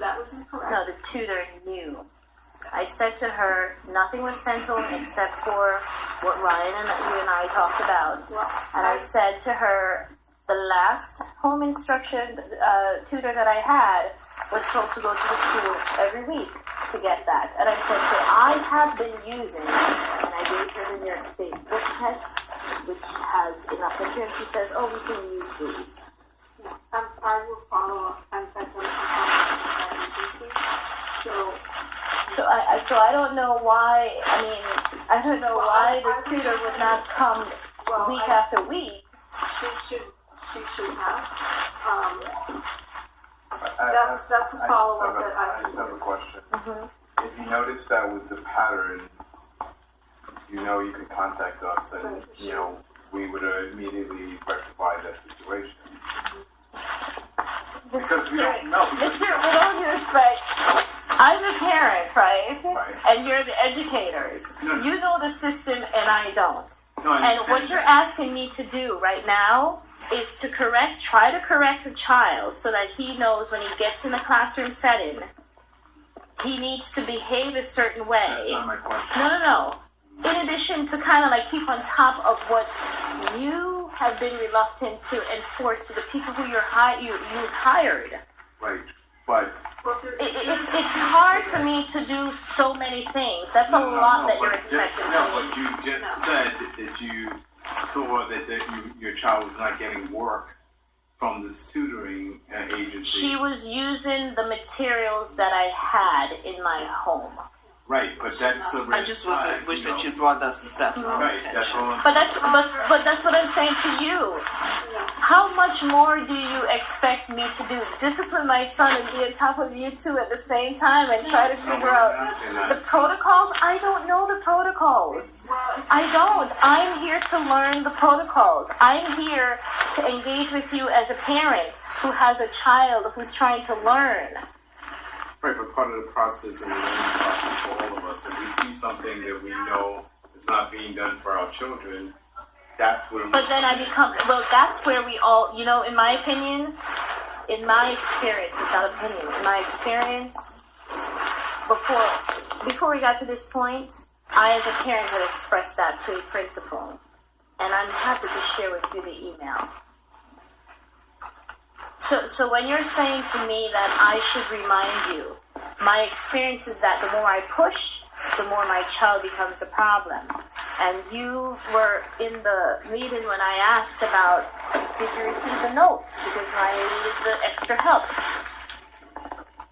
that was incorrect. No, the tutor knew. I said to her, nothing was sent home except for what Ryan and you and I talked about. Well, And I said to her, the last home instruction tutor that I had was told to go to the school every week to get that. And I said, so I have been using, and I gave her the New York State book test, which has enough material. She says, oh, we can use these. Yeah, I will follow up. In fact, I'm calling the agency. So I don't know why, I don't know why the tutor would not come week after week. She should have. That's a follow-up that I just have a question. Mm-hmm. If you notice that was the pattern, you can contact us and, we would immediately rectify that situation. Because we don't know. With all due respect, I'm the parent, right? And you're the educators. No. You know the system and I don't. No, And what you're asking me to do right now is to try to correct the child so that he knows when he gets in a classroom setting, he needs to behave a certain way. That's not my question. No. In addition to kind of like keep on top of what you have been reluctant to enforce to the people who you hired. Right, but... It's hard for me to do so many things. That's a lot that you're expecting. But you just said that you saw that your child was not getting work from this tutoring agency. She was using the materials that I had in my home. Right, but that's a I just wish that you brought that to our right, that's attention. all I'm But that's what I'm saying to you. How much more do you expect me to do? Discipline my son and be on top of you two at the same time and try to figure out the protocols? I don't know the protocols. I don't. I'm here to learn the protocols. I'm here to engage with you as a parent who has a child who's trying to learn. Right, but part of the process and the learning process for all of us, if we see something that we know is not being done for our children, that's where we... But then that's where we all, in my opinion, in my experience, it's not opinion, in my experience, before we got to this point, I as a parent had expressed that to a principal, and I'm happy to share with you the email. So when you're saying to me that I should remind you, my experience is that the more I push, the more my child becomes a problem. And you were in the meeting when I asked about, did you receive the note? Because Ryan needed the extra help.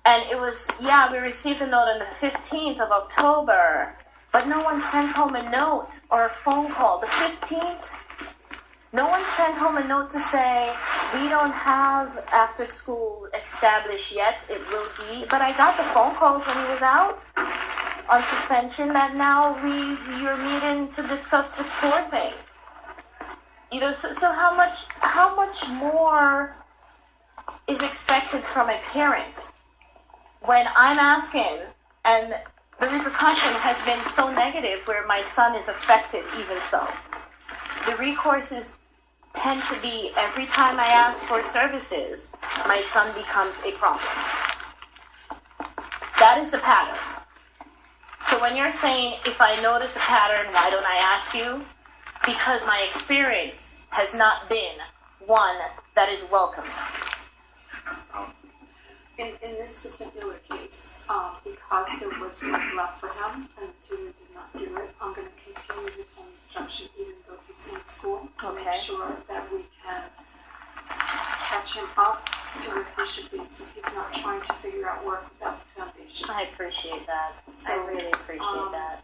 And it was, we received the note on the 15th of October, but no one sent home a note or a phone call. The 15th? No one sent home a note to say, we don't have after school established yet, it will be. But I got the phone calls when he was out on suspension that now you're meeting to discuss the score thing. So how much more is expected from a parent when I'm asking, and the repercussion has been so negative where my son is affected even so. The recourses tend to be every time I ask for services, my son becomes a problem. That is the pattern. So when you're saying, if I notice a pattern, why don't I ask you? Because my experience has not been one that is welcomed. In this particular case, because there was work left for him and the tutor did not do it, I'm going to continue his home instruction even though he's in school to make sure that we can catch him up to where he should be so he's not trying to figure out work without the foundation. I appreciate that. I really appreciate that.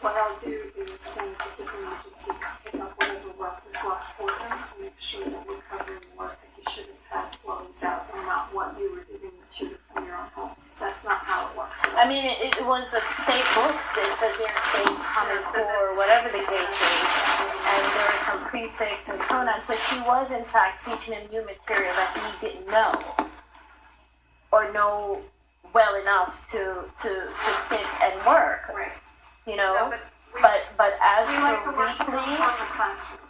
What I'll do is send a different agency to pick up whatever work is left for him to make sure that we're covering the work that he should have had while he's out and not what you were giving the tutor from your own home. So that's not how it works. I mean, it was a state book. It says New York State Common Core, whatever the case is. And there were some prefix and pronouns. So she was, in fact, teaching him new material that he didn't know or know well enough to sit and work. Right. But as we like for to work weekly, on the classroom.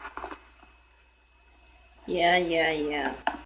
Yeah.